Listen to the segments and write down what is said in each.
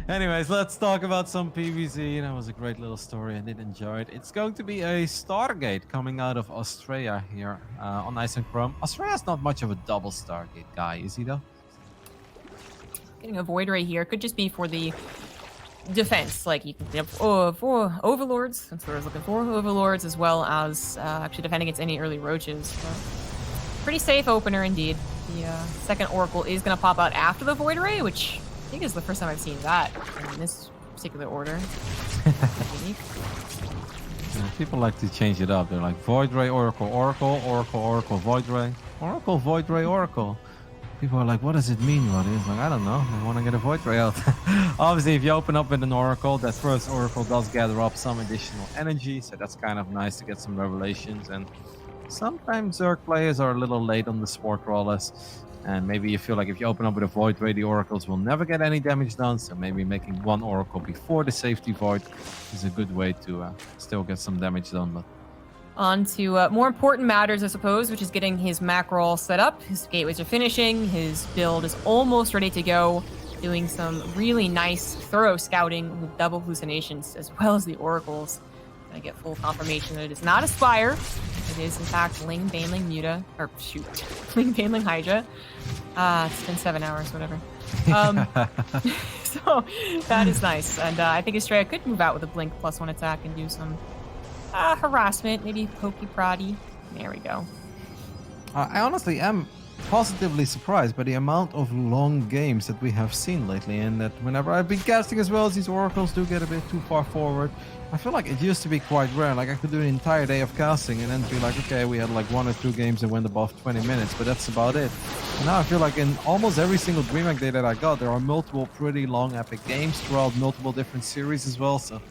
Anyways, let's talk about some PvZ. That was a great little story. I did enjoy it. It's going to be a Stargate coming out of Astrea here on Ice and Chrome. Astrea's not much of a double Stargate guy, is he though? Getting a Void Ray here could just be for the defense. Like, you can have for Overlords. That's what I was looking for. Overlords, as well as actually defending against any early roaches. So, pretty safe opener indeed. The second Oracle is going to pop out after the Void Ray, which I think is the first time I've seen that in this particular order. Unique. Yeah, people like to change it up. They're like Void Ray, Oracle, Oracle, Oracle, Oracle, Void Ray, Oracle, Void Ray, Oracle. People are like, what does it mean, buddy? It's like, I don't know. I want to get a Void Ray out. Obviously, if you open up with an Oracle, that first Oracle does gather up some additional energy, so that's kind of nice to get some revelations. And sometimes Zerg players are a little late on the sport rollers. And maybe you feel like if you open up with a Void Ray, the Oracles will never get any damage done. So maybe making one Oracle before the safety Void is a good way to still get some damage done. But on to more important matters, I suppose, which is getting his macro set up. His gateways are finishing. His build is almost ready to go. Doing some really nice, thorough scouting with double hallucinations, as well as the Oracles. I get full confirmation that it is not Aspire. It is, in fact, Ling, Baneling, Muta. Or, shoot. Ling, Baneling, Hydra. It's been 7 hours, whatever. So, that is nice. And I think Astrea could move out with a Blink +1 attack and do some harassment. Maybe pokey proddy. There we go. I honestly am positively surprised by the amount of long games that we have seen lately, and that whenever I've been casting as well as these Oracles do get a bit too far forward, I feel like it used to be quite rare. Like, I could do an entire day of casting and then be like, okay, we had like 1 or 2 games that went above 20 minutes, but that's about it. And now I feel like in almost every single DreamHack day that I got, there are multiple pretty long epic games throughout multiple different series as well, so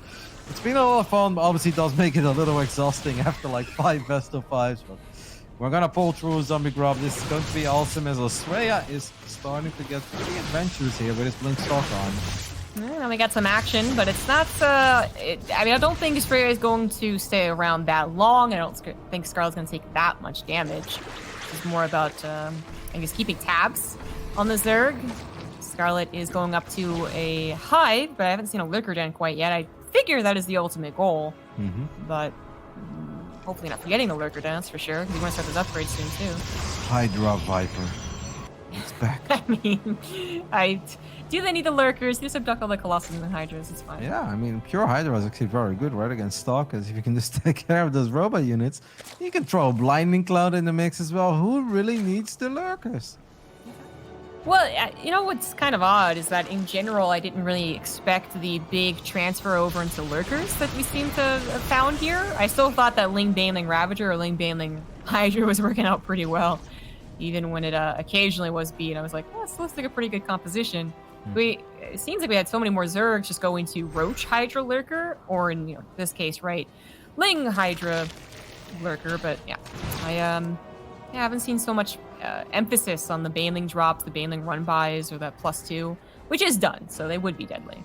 it's been a lot of fun, but obviously it does make it a little exhausting after like 5 best of 5s, but we're gonna pull through Zombie Grub. This is going to be awesome, as Astrea is starting to get pretty adventurous here with his Blink Stalker on. Well, we got some action, but it's not. I mean, I don't think Astrea is going to stay around that long. I don't think Scarlett's going to take that much damage. It's more about, I guess, keeping tabs on the Zerg. Scarlett is going up to a Hive, but I haven't seen a Lurker Den quite yet. I figure that is the ultimate goal, but hopefully not forgetting the Lurker Den, that's for sure. We want to start those upgrades soon, too. Hydra Viper. It's back. I mean, do they need the Lurkers? Just abduct all the Colossus and Hydras, it's fine. Yeah, I mean, pure Hydra is actually very good, right, against Stalkers. If you can just take care of those robot units, you can throw a Blinding Cloud in the mix as well. Who really needs the Lurkers? Well, you know what's kind of odd is that in general, I didn't really expect the big transfer over into Lurkers that we seem to have found here. I still thought that Ling Baneling Ravager or Ling Baneling Hydra was working out pretty well, even when it occasionally was beat. I was like, oh, this looks like a pretty good composition. It seems like we had so many more Zergs just going to Roach Hydra Lurker, or in this case, right, Ling Hydra Lurker, but yeah, I haven't seen so much emphasis on the Baneling drops, the Baneling run-bys, or that +2, which is done, so they would be deadly.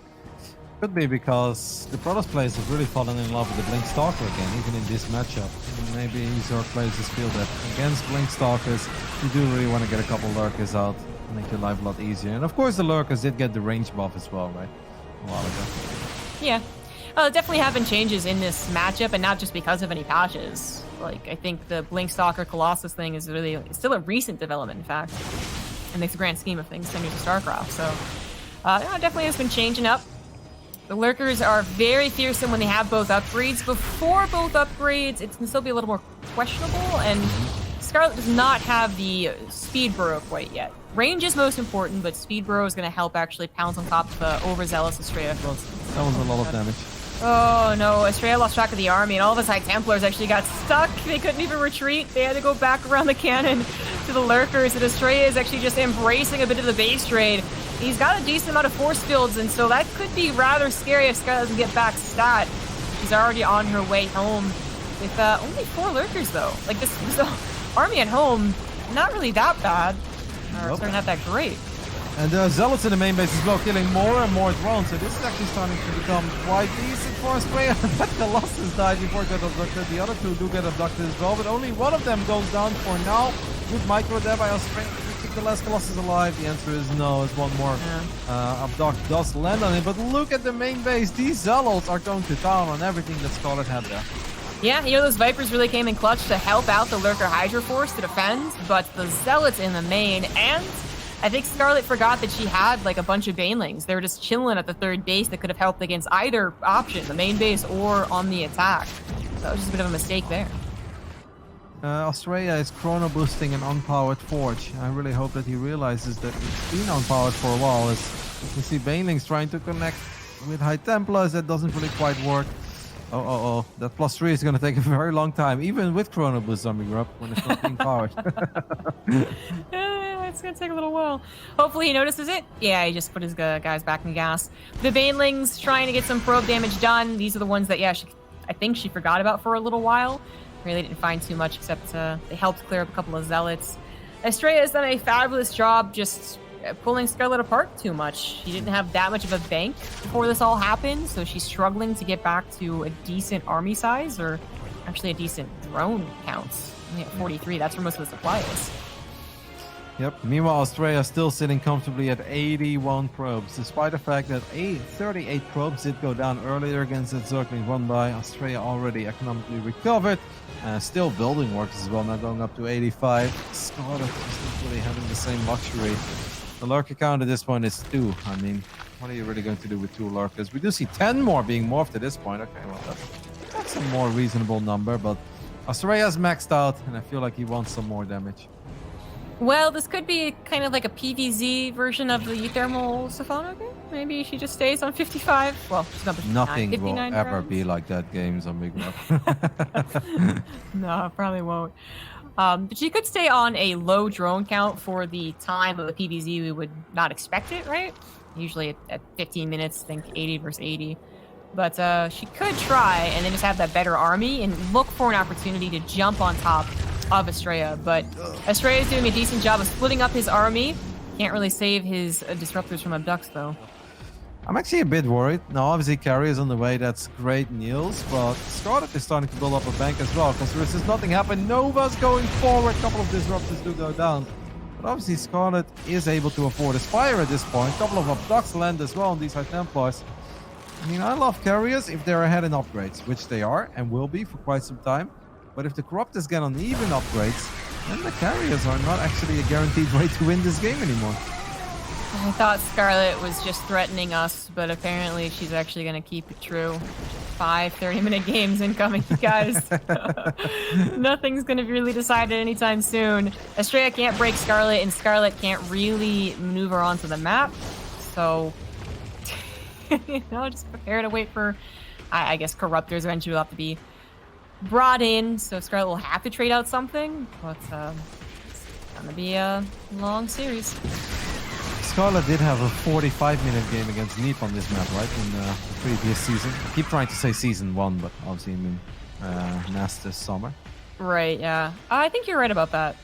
Could be because the Protoss players have really fallen in love with the Blink Stalker again, even in this matchup. And maybe Zerg players just feel that against Blink Stalkers, you do really want to get a couple Lurkers out, make your life a lot easier. And of course the Lurkers did get the range buff as well, right? A while ago. Yeah. Definitely have been changes in this matchup, and not just because of any patches. Like, I think the Blink Stalker Colossus thing is really still a recent development, in fact, in the grand scheme of things, 10 years of StarCraft. So, definitely has been changing up. The Lurkers are very fearsome when they have both upgrades. Before both upgrades, it can still be a little more questionable, and Scarlett does not have the Speed Burrow quite yet. Range is most important, but Speed Burrow is going to help actually pounce on top of the overzealous Astrea. That was a lot of damage. Oh no, Astrea lost track of the army, and all of his High Templars actually got stuck. They couldn't even retreat. They had to go back around the cannon to the Lurkers, and Astrea is actually just embracing a bit of the base trade. He's got a decent amount of force fields, and so that could be rather scary if Scarlett doesn't get back stat. She's already on her way home with only 4 Lurkers, though. Like, this army at home, not really that bad. Or certainly not that great. And Zealots in the main base as well, killing more and more drones. So this is actually starting to become quite decent for Astrea. That Colossus died before it got abducted. The other 2 do get abducted as well, but only one of them goes down for now. Good micro there by Astrea. the last Colossus alive? The answer is no. It's one more. Abduct does land on it, but look at the main base. These Zealots are going to town on everything that Scarlett had there. Yeah, you know, those Vipers really came in clutch to help out the Lurker Hydra Force to defend, but the Zealots in the main, and I think Scarlett forgot that she had like a bunch of Banelings. They were just chilling at the third base that could have helped against either option, the main base or on the attack. So that was just a bit of a mistake there. Astrea is chrono boosting an unpowered forge. I really hope that he realizes that it's been unpowered for a while. As you see Banelings trying to connect with High Templars, that doesn't really quite work. Oh, that +3 is going to take a very long time, even with chrono boost Zombie Grub when it's not being powered. It's going to take a little while. Hopefully he notices it. Yeah, he just put his guys back in the gas. The Banelings trying to get some probe damage done. These are the ones that, yeah, I think she forgot about for a little while. Really didn't find too much, except they helped clear up a couple of Zealots. Astrea has done a fabulous job just pulling Scarlett apart too much. She didn't have that much of a bank before this all happened, so she's struggling to get back to a decent army size, or actually a decent drone count. Only at 43, that's where most of the supply is. Yep. Meanwhile, Astrea still sitting comfortably at 81 probes, despite the fact that 38 probes did go down earlier against that Zergling run by. Astrea already economically recovered. Still building works as well, now going up to 85. Scarlett is not really having the same luxury. The lurker count at this point is 2. I mean, what are you really going to do with 2 lurkers? We do see 10 more being morphed at this point. Okay, well, that's a more reasonable number, but Astrea's maxed out, and I feel like he wants some more damage. Well, this could be kind of like a PvZ version of the Thermal Safana. Maybe she just stays on 55. Well, she's not 59, Nothing 59 will ever rounds. be like that game, Zombie Grub. No, probably won't. But she could stay on a low drone count for the time of the PvZ. We would not expect it, right? Usually at 15 minutes, think 80 versus 80. But she could try and then just have that better army and look for an opportunity to jump on top of Astrea. But Astrea is doing a decent job of splitting up his army. Can't really save his disruptors from abducts, though. I'm actually a bit worried. Now, obviously, Carry is on the way. That's great news. But Scarlett is starting to build up a bank as well. Because there is just nothing happening. Nova's going forward. A couple of disruptors do go down. But obviously, Scarlett is able to afford a Spire at this point. A couple of abducts land as well on these High Templars. I mean, I love carriers if they're ahead in upgrades, which they are and will be for quite some time. But if the Corruptors get uneven upgrades, then the carriers are not actually a guaranteed way to win this game anymore. I thought Scarlett was just threatening us, but apparently she's actually going to keep it true. 5 30-minute games incoming, guys. Nothing's going to be really decided anytime soon. Astrea can't break Scarlett, and Scarlett can't really maneuver onto the map. So, you know, just prepare to wait for, I guess, Corruptors eventually will have to be brought in. So Scarlett will have to trade out something, but it's going to be a long series. Scarlett did have a 45-minute game against Neep on this map, right, in the previous season. I keep trying to say season 1, but obviously I mean Nasta's summer. Right, yeah. I think you're right about that.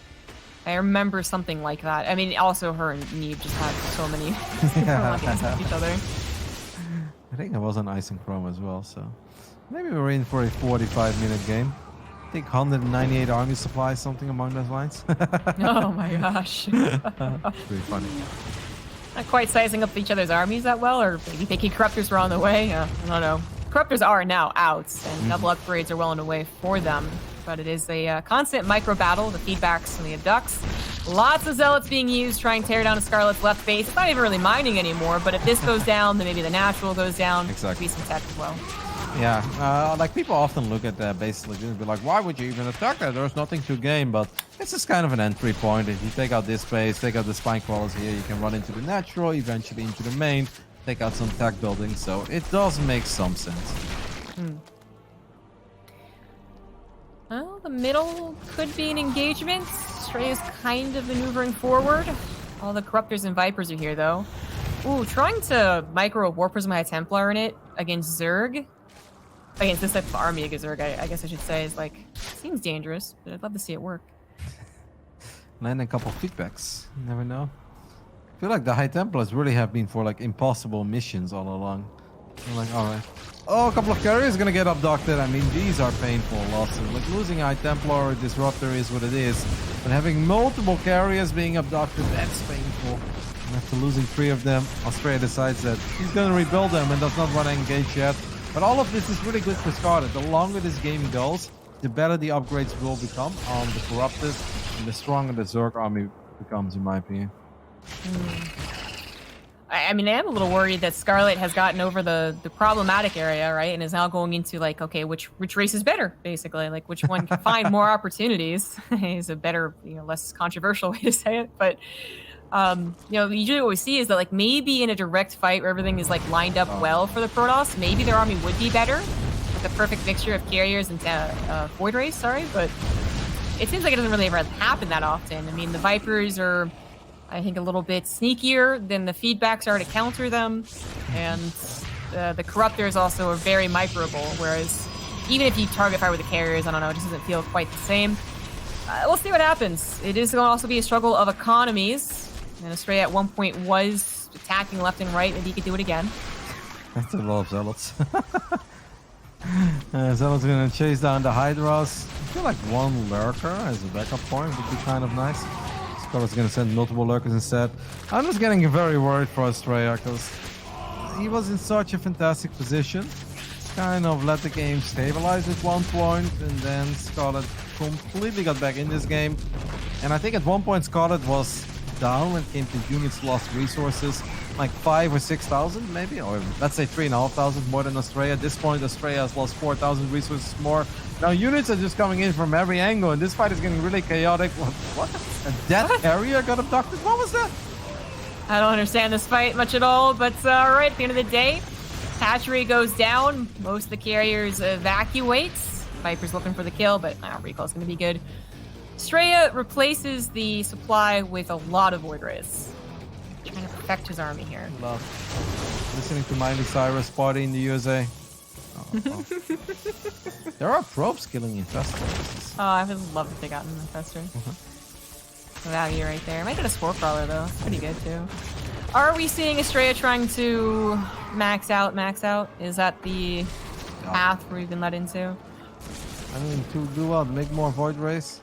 I remember something like that. I mean, also her and Neep just had so many against each other. I think I was on Ice and Chrome as well, so maybe we're in for a 45-minute game. I think 198 army supplies, something along those lines. Oh my gosh. Pretty funny. Not quite sizing up each other's armies that well, or maybe thinking Corruptors were on the way. I don't know. Corruptors are now out, and double upgrades are well on the way for them. But it is a constant micro battle, the feedbacks and the abducts. Lots of Zealots being used, trying to tear down Scarlett's left base. It's not even really mining anymore, but if this goes down, then maybe the natural goes down. Exactly. Maybe some tech as well. Yeah, like people often look at that basically and be like, why would you even attack that? There's nothing to gain, but it's just kind of an entry point. If you take out this base, take out the spine crawlers here, you can run into the natural, eventually into the main, take out some tech buildings, so it does make some sense. Well, the middle could be an engagement. Stray is kind of maneuvering forward. All the Corruptors and Vipers are here, though. Ooh, trying to micro a War Prism High Templar in it against Zerg. Against this type of army against Zerg, I guess I should say, is like, seems dangerous, but I'd love to see it work. Land a couple feedbacks. You never know. I feel like the High Templars really have been for like impossible missions all along. I'm like, alright. Oh, a couple of carriers gonna get abducted. I mean, these are painful losses. Like losing High Templar or Disruptor is what it is. But having multiple carriers being abducted, that's painful. And after losing 3 of them, Astrea decides that he's gonna rebuild them and does not want to engage yet. But all of this is really good for Scarlett. The longer this game goes, the better the upgrades will become on the Corrupted, and the stronger the Zerg army becomes, in my opinion. I mean, I am a little worried that Scarlett has gotten over the problematic area, right? And is now going into like, okay, which race is better, basically? Like, which one can find more opportunities is a better, less controversial way to say it. But, usually what we see is that like maybe in a direct fight where everything is like lined up well for the Protoss, maybe their army would be better with a perfect mixture of carriers and Void Race, sorry. But it seems like it doesn't really ever happen that often. I mean, the Vipers are, I think, a little bit sneakier than the feedbacks are to counter them, and the Corruptors also are very microable, whereas even if you target fire with the carriers, I don't know, it just doesn't feel quite the same. We'll see what happens. It is going to also be a struggle of economies, and Astrea at one point was attacking left and right. Maybe he could do it again. That's a lot of Zealots. Zealots going to chase down the Hydras. I feel like one Lurker as a backup point would be kind of nice. Scarlett's gonna send multiple lurkers instead. I'm just getting very worried for Astrea because he was in such a fantastic position. Kind of let the game stabilize at one point, and then Scarlett completely got back in this game. And I think at one point Scarlett was down when it came to units lost resources, like 5,000 or 6,000 maybe, or let's say 3,500 more than Astrea. At this point, Astrea has lost 4,000 resources more. Now units are just coming in from every angle, and this fight is getting really chaotic. What? A dead carrier got abducted? What was that? I don't understand this fight much at all, but right at the end of the day, hatchery goes down. Most of the carriers evacuate. Viper's looking for the kill, but recall's going to be good. Astrea replaces the supply with a lot of Void Rays. Trying to perfect his army here. Love listening to Miley Cyrus party in the USA. Oh. There are probes killing infestors. Oh, I would love if they got an infestor. Value right there. Might get a spore crawler though. It's pretty good too. Are we seeing Astrea trying to max out? Is that the path we've been led into? I mean, to do what? Make more Void Rays?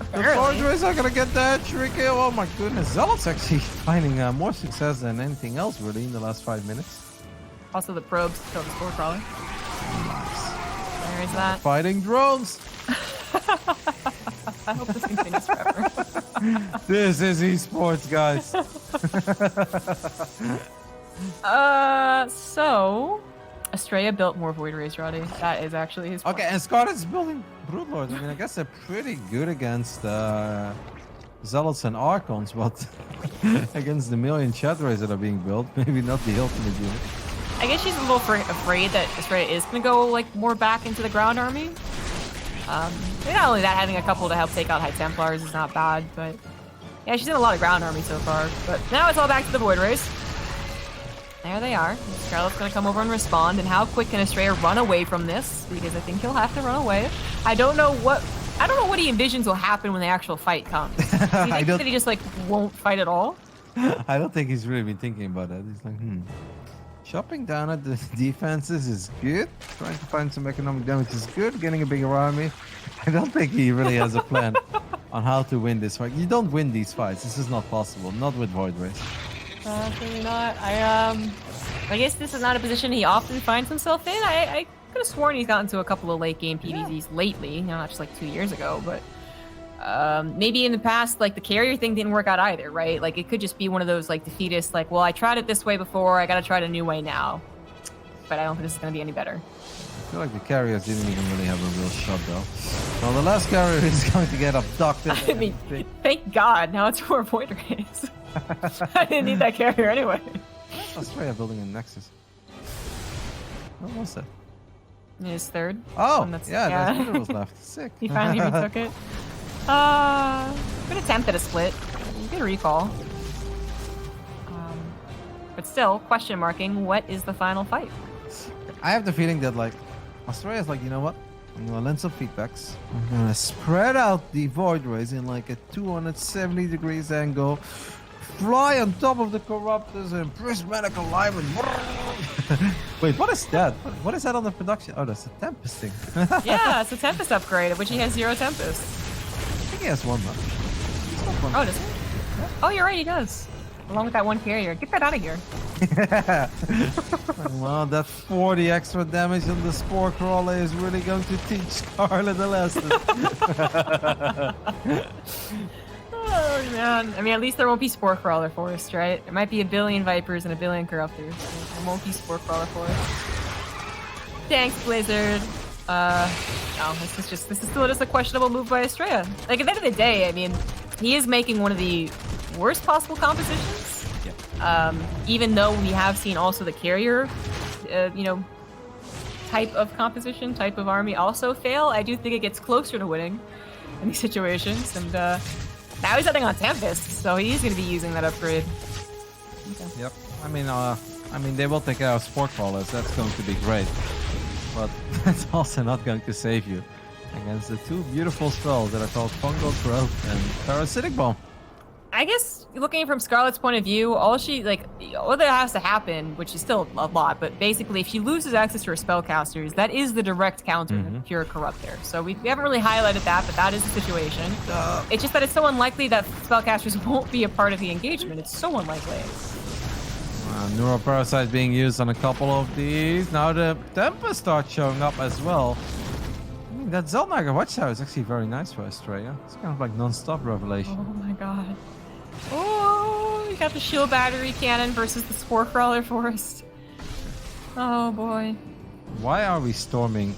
Apparently. The Void Rays are gonna get that Shrike. Oh my goodness. Zealot's actually finding more success than anything else really in the last 5 minutes. Also the probes killed the spore crawler. Nice. There is that. Fighting drones. I hope this continues forever. This is esports, guys. So Astrea built more Void Rays, Roddy. That is actually his point. Okay, and Scarlett's building Broodlords. I mean, I guess they're pretty good against Zealots and Archons, but against the million Shadow Rays that are being built, maybe not the ultimate unit. I guess she's a little afraid that Astrea is going to go like more back into the ground army. Not only that, having a couple to help take out High Templars is not bad, but yeah, she's in a lot of ground army so far. But now it's all back to the Void Rays. There they are. Scarlett's going to come over and respond. And how quick can Astrea run away from this? Because I think he'll have to run away. I don't know what he envisions will happen when the actual fight comes. Do you think that he just like won't fight at all? I don't think he's really been thinking about that. He's like, chopping down at the defenses is good. Trying to find some economic damage is good. Getting a bigger army. I don't think he really has a plan on how to win this fight. You don't win these fights. This is not possible. Not with Void Rays. Absolutely not. I guess this is not a position he often finds himself in. I could have sworn he's gotten to a couple of late game PvZs lately. Not just like 2 years ago, but maybe in the past, like the carrier thing didn't work out either, right? Like it could just be one of those like defeatist, like, well, I tried it this way before, I gotta try it a new way now. But I don't think this is gonna be any better. I feel like the carriers didn't even really have a real shot though. Well, the last carrier is going to get abducted. I mean, thank God, now it's more Void Rays. I didn't need that carrier anyway. Astrea building a Nexus. What was that? His third. Oh, yeah, that's what was left. Sick. He finally retook it. Good attempt at a split. Good recall. But still, question marking, what is the final fight? I have the feeling that like Astrea is like, you know what? I'm gonna lend some feedbacks. I'm gonna spread out the Void Rays in like a 270 degrees angle. fly on top of the Corruptors and prismatic alignment. Wait, what is that? What is that on the production? Oh, that's a Tempest thing. Yeah, it's a Tempest upgrade, which he has 0 Tempest. I think he has one though. He's got one. Oh, does he? Oh, you're right, he does. Along with that one carrier. Get that out of here. Well, that 40 extra damage on the Spore Crawler is really going to teach Scarlett a lesson. Oh, man. I mean, at least there won't be Spore Crawler Forest, right? There might be a billion Vipers and a billion Corruptors. There won't be Spore Crawler Forest. Thanks, Blizzard. No, this is still just a questionable move by Astrea. Like, at the end of the day, I mean, he is making one of the worst possible compositions. Yeah. Even though we have seen also the carrier, type of composition, type of army also fail, I do think it gets closer to winning in these situations. And now he's heading on Tempest, so he's going to be using that upgrade. Okay. Yep. I mean, they will take out Spore Crawlers. That's going to be great. But that's also not going to save you against the two beautiful spells that are called Fungal Growth and Parasitic Bomb. I guess looking from Scarlett's point of view, all that has to happen, which is still a lot, but basically if she loses access to her spellcasters, that is the direct counter to Pure Corrupt there. So we haven't really highlighted that, but that is the situation. It's just that it's so unlikely that spellcasters won't be a part of the engagement. It's so unlikely. Neuroparasite being used on a couple of these. Now the Tempest starts showing up as well. I mean, that Zeltnager Watchtower is actually very nice for Astrea. It's kind of like non-stop revelation. Oh my god. Oh, you got the shield battery cannon versus the Spore Crawler Forest. Oh boy. Why are we storming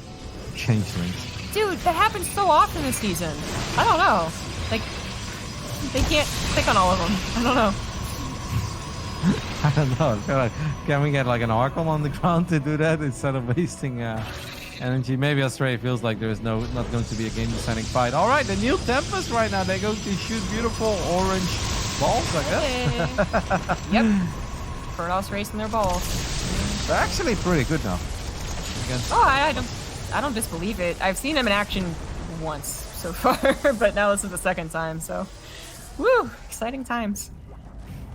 Changelings? Dude, that happens so often this season. I don't know. Like, they can't stick on all of them. I don't know. I don't know. I feel like, can we get like an Archon on the ground to do that instead of wasting energy? Maybe Astrea feels like there is not going to be a game-deciding fight. All right, the new Tempest right now. They're going to shoot beautiful orange balls, I guess. Hey. Yep. Protoss racing their balls. They're actually pretty good now. I don't disbelieve it. I've seen them in action once so far, but now this is the second time. So, woo, exciting times.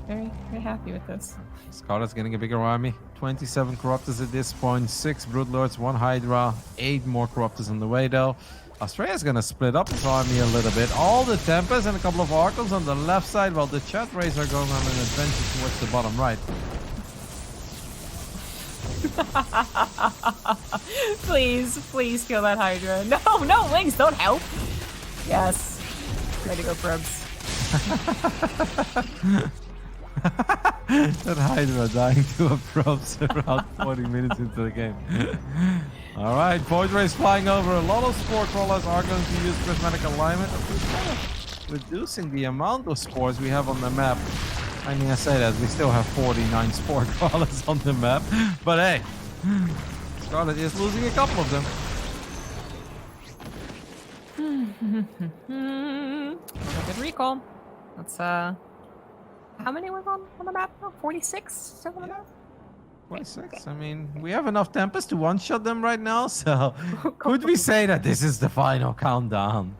Very, very happy with this. Scarlett's getting a bigger army. 27 Corruptors at this point, 6 Broodlords, 1 Hydra, 8 more Corruptors on the way though. Astrea's gonna split up his army a little bit. All the Tempests and a couple of Archons on the left side, while the Chat Rays are going on an adventure towards the bottom right. Please kill that Hydra. No, Lings, don't help. Yes. Ready to go, probes. That Hydra dying to a probes around 40 minutes into the game. Alright, Void Rays flying over. A lot of Spore Crawlers are going to use Prismatic Alignment. Reducing the amount of spores we have on the map. I mean, I say that, we still have 49 Spore Crawlers on the map. But hey, Scarlett is losing a couple of them. Good recall. Let's, how many were on the map now? 46? Something like that? 26. Okay. I mean, we have enough Tempest to one-shot them right now, so could we say that this is the final countdown?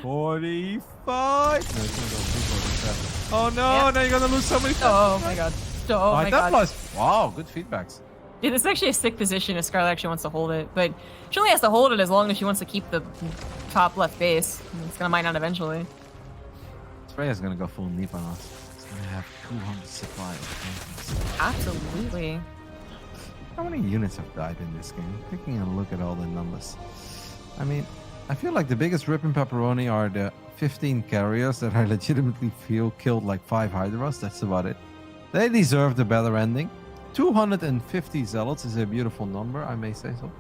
45? No, it's gonna go 47. Oh no, Yeah. now you're gonna lose so many. Oh my god. Oh my god. Plus, wow, good feedbacks. Yeah, this is actually a sick position if Scarlett actually wants to hold it, but she only has to hold it as long as she wants to keep the top left base. It's gonna mine out eventually. Astrea's gonna go full Neep on us. It's gonna have 200 supply of tanks. Absolutely. How many units have died in this game? Taking a look at all the numbers. I mean, I feel like the biggest rip in pepperoni are the 15 carriers that I legitimately feel killed like 5 Hydras. That's about it. They deserve the better ending. 250 Zealots is a beautiful number, I may say so.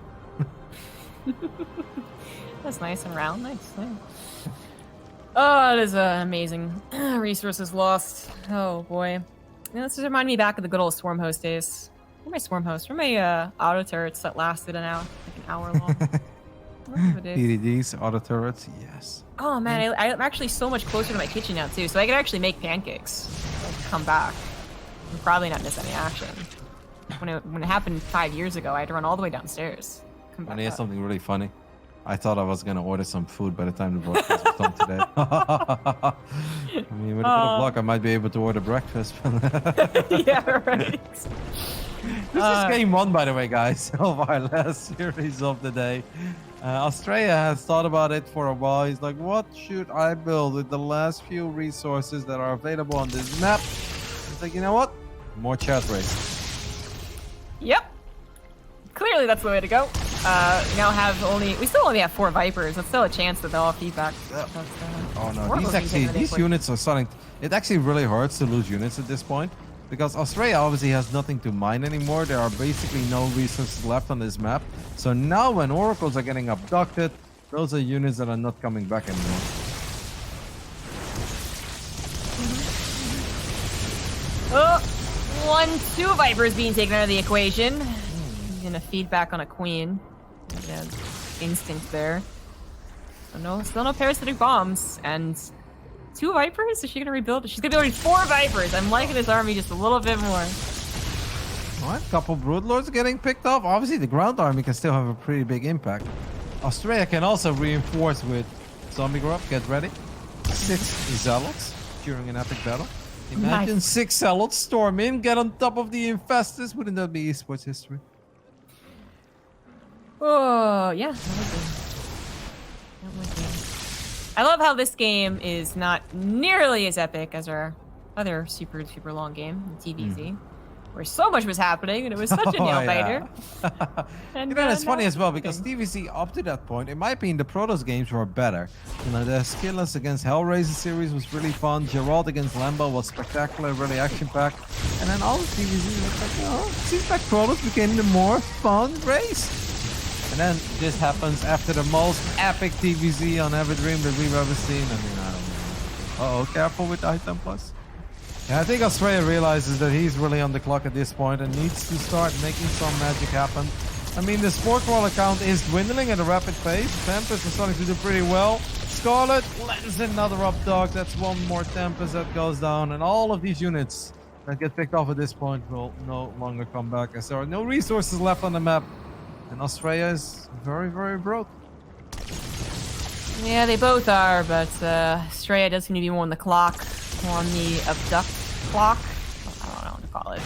That's nice and round. Nice. Oh, it is amazing. Resources lost. Oh boy. Yeah, this just reminded me back of the good old Swarm Host days. Where are my Swarm Hosts? Where are my auto turrets that lasted an hour long? PDDs, auto turrets, yes. Oh man, I'm actually so much closer to my kitchen now too, so I could actually make pancakes. Come back. And probably not miss any action. When it happened 5 years ago, I had to run all the way downstairs. Come back And here's up. something really funny. I thought I was gonna order some food by the time the broadcast was done today. I mean, with a bit of luck, I might be able to order breakfast. Yeah, right. This is game 1, by the way, guys, of our last series of the day. Astrea has thought about it for a while. He's like, what should I build with the last few resources that are available on this map? He's like, you know what? More chat race. Yep. Clearly, that's the way to go. We still only have 4 Vipers. There's still a chance that they'll all feedback. Oh no, these units are starting. It actually really hurts to lose units at this point because Australia obviously has nothing to mine anymore. There are basically no resources left on this map. So now when oracles are getting abducted, those are units that are not coming back anymore. Oh, 2 Vipers being taken out of the equation. Gonna feed back on a queen. Yeah, instinct there. So still no parasitic bombs. And 2 Vipers? Is she gonna rebuild? She's gonna build 4 Vipers. I'm liking this army just a little bit more. Alright, couple Broodlords getting picked off. Obviously, the ground army can still have a pretty big impact. Australia can also reinforce with Zombie Grub. Get ready. 6 Zealots during an epic battle. Imagine nice. 6 Zealots storm in, get on top of the Infestus. Wouldn't that be esports history? Oh, yeah. That would be. I love how this game is not nearly as epic as our other super, super long game, TVZ, where so much was happening and it was such a nail-biter. Yeah. And, it's funny as well because TVZ up to that point, in my opinion, the Protoss games were better. You know, the Skillless against Hellraiser series was really fun. Gerald against Lambo was spectacular, really action-packed. And then all the TVZ was like, it seems like Protoss became the more fun race. And then this happens after the most epic TVZ on Everdream that we've ever seen. I mean, I don't know. Uh-oh, careful with the Templars. Yeah, I think Australia realizes that he's really on the clock at this point and needs to start making some magic happen. I mean, the Spore Crawler count is dwindling at a rapid pace. Tempest is starting to do pretty well. Scarlett lands another updog. That's 1 more Tempest that goes down. And all of these units that get picked off at this point will no longer come back as there are no resources left on the map. And Australia is very, very broke. Yeah, they both are, but Astrea does seem to be more on the clock, more on the abduct clock. I don't know what to call it.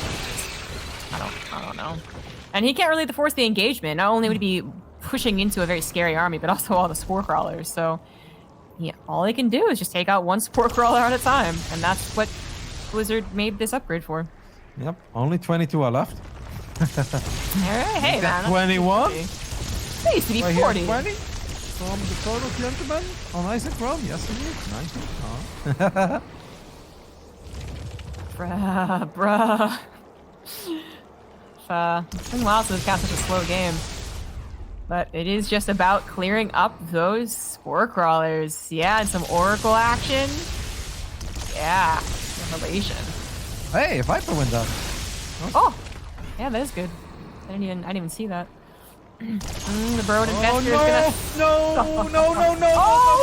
I don't know. And he can't really force the engagement. Not only would he be pushing into a very scary army, but also all the Spore Crawlers. So, yeah, all he can do is just take out 1 Spore Crawler at a time, and that's what Blizzard made this upgrade for. Yep, only 22 are left. Alright, hey man. 21? They used to be 40. 20? From the Protoss gentleman on Isaac Chrome? Yes, indeed. Nice. Bruh. It's been a while since we've got such a slow game. But it is just about clearing up those Spore Crawlers. Yeah, and some Oracle action. Yeah, Revelation. Hey, Viper went down. Oh! Yeah, that is good. I didn't even see that. The Burrowed Investor is gonna... No.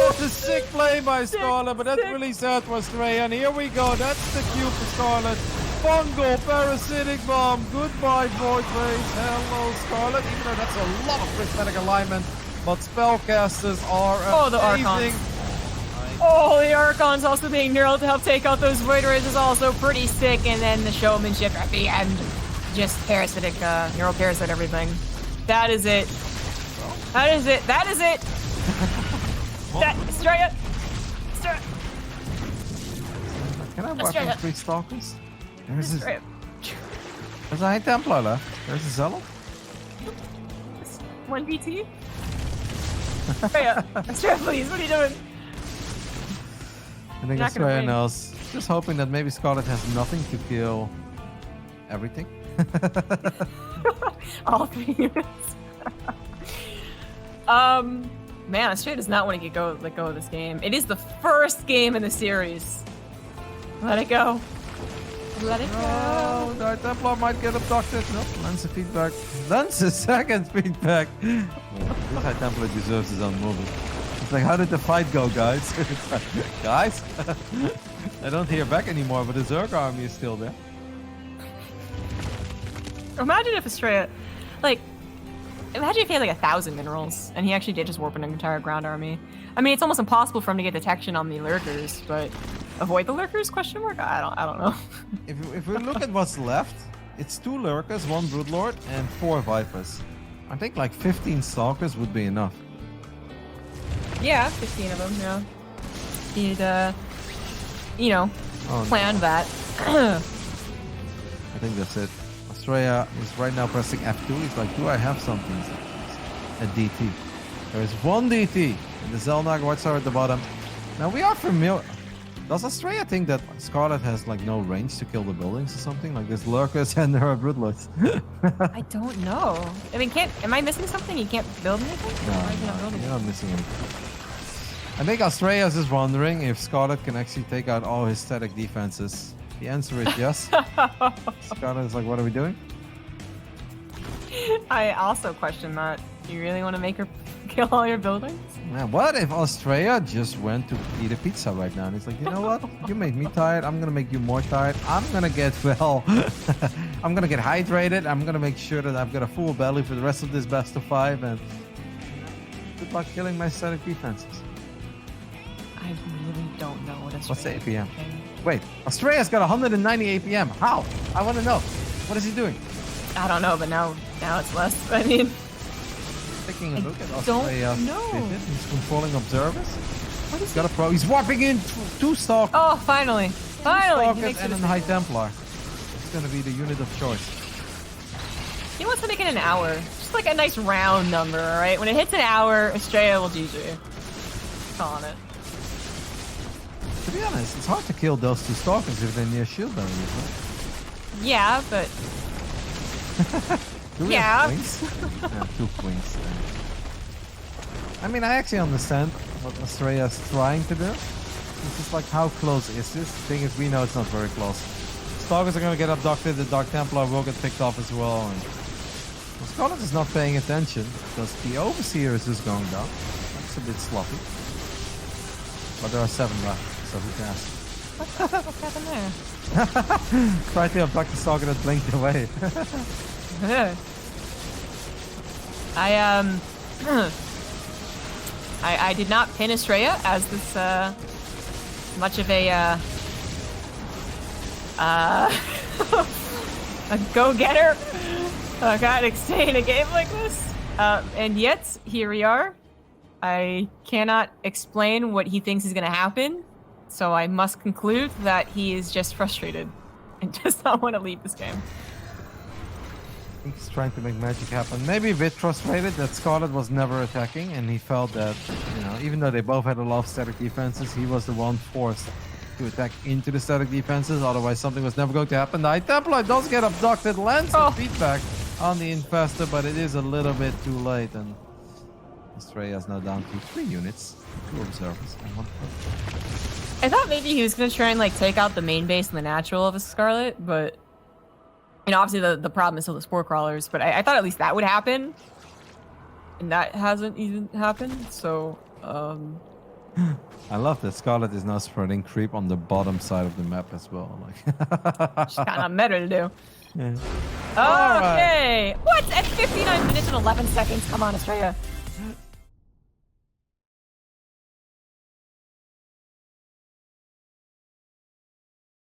That's a sick play by Scarlett, but that's really sad for Astrea. And here we go. That's the cue for Scarlett. Fungal Parasitic Bomb. Goodbye, Void Race. Hello, Scarlett. Even though that's a lot of prismatic alignment, but spellcasters are the amazing. Archons. Oh, the Archons also being neural to help take out those Void Rays is also pretty sick. And then the showmanship at the end. Just parasitic, neural parasite everything. That is it. That is it. That is it. Astrea. Can I work on 3 Stalkers? There's a High Templar left. There's a Zealot. 1 VT? Astrea, please, what are you doing? I think Astrea knows. Just hoping that maybe Scarlett has nothing to kill everything. All 3 units. Man, Astrea does not want to let go of this game. It is the first game in the series. Let it go. Let it go. The Templar might get abducted. Nope, Lance feedback. Lance second feedback. This High Templar deserves his own movie. It's like, how did the fight go, guys? Guys? I don't hear back anymore, but the Zerg army is still there. Imagine if Astrea, like, Imagine if he had like 1,000 minerals, and he actually did just warp an entire ground army. I mean, it's almost impossible for him to get detection on the lurkers, but avoid the lurkers? Question mark? I don't know. If we look at what's left, it's 2 lurkers, 1 broodlord, and 4 vipers. I think like 15 stalkers would be enough. Yeah, 15 of them. Yeah. He'd, you know, plan that. I think that's it. Astrea is right now pressing F2. He's like, do I have something? A DT. There is 1 DT. And the Zelnag White Star at the bottom. Now we are familiar. Does Astrea think that Scarlett has like no range to kill the buildings or something? Like there's lurkers and there are broodlords. I don't know. I mean, am I missing something? You can't build anything? No, Why is he not building you're not missing anything. I think Astrea is just wondering if Scarlett can actually take out all his static defenses. The answer is yes. Scarlett is like, what are we doing? I also question that. Do you really want to make her kill all your buildings? Man, what if Astrea just went to eat a pizza right now? And he's like, you know what? You made me tired. I'm going to make you more tired. I'm going to get, well, I'm going to get hydrated. I'm going to make sure that I've got a full belly for the rest of this best of 5. And good luck killing my static defenses. I really don't know what Astrea What's the APM? thinking. Wait, Astrea's got 190 APM. How? I want to know. What is he doing? I don't know, but now it's less. I mean, Taking a look at don't Astrea. know. He's controlling observers. what is He's got a pro. He's warping in 2 stalkers. Oh, finally. Finally. He Stalkers makes and it a High Templar. It's going to be the unit of choice. He wants to make it an hour. Just like a nice round number, all right? When it hits an hour, Astrea will GG. Calling it. To be honest, it's hard to kill those 2 stalkers if they're near shield barriers. Right? Yeah, but Do we Yeah. have wings? Yeah, 2 wings. I mean, I actually understand what Astrea is trying to do. It's just like, how close is this? The thing is, we know it's not very close. Stalkers are going to get abducted. The Dark Templar will get picked off as well. And Scarlett is not paying attention because the Overseer is just going down. That's a bit sloppy. But there are 7 left, so who cares? what's happened there? Try to abduct the stalker that blinked away. I did not pin Astrea as this much of a a go-getter. God, stay in a game like this. And yet here we are. I cannot explain what he thinks is going to happen, so I must conclude that he is just frustrated and does not want to leave this game. I think he's trying to make magic happen. Maybe a bit frustrated that Scarlett was never attacking, and he felt that, you know, even though they both had a lot of static defenses, he was the one forced to attack into the static defenses. Otherwise, something was never going to happen. The High Templar does get abducted, lands some feedback on the Infestor, but it is a little bit too late, and Astrea is now down to 3 units, 2 observers, and 1 I thought maybe he was going to try and like take out the main base and the natural of a Scarlet, but you know, obviously the problem is still the spore crawlers, but I thought at least that would happen, and that hasn't even happened. So I love that Scarlett is now spreading creep on the bottom side of the map as well. Like, just kind of meta to do. yeah. Okay, what? At 59 minutes and 11 seconds. Come on, Astrea.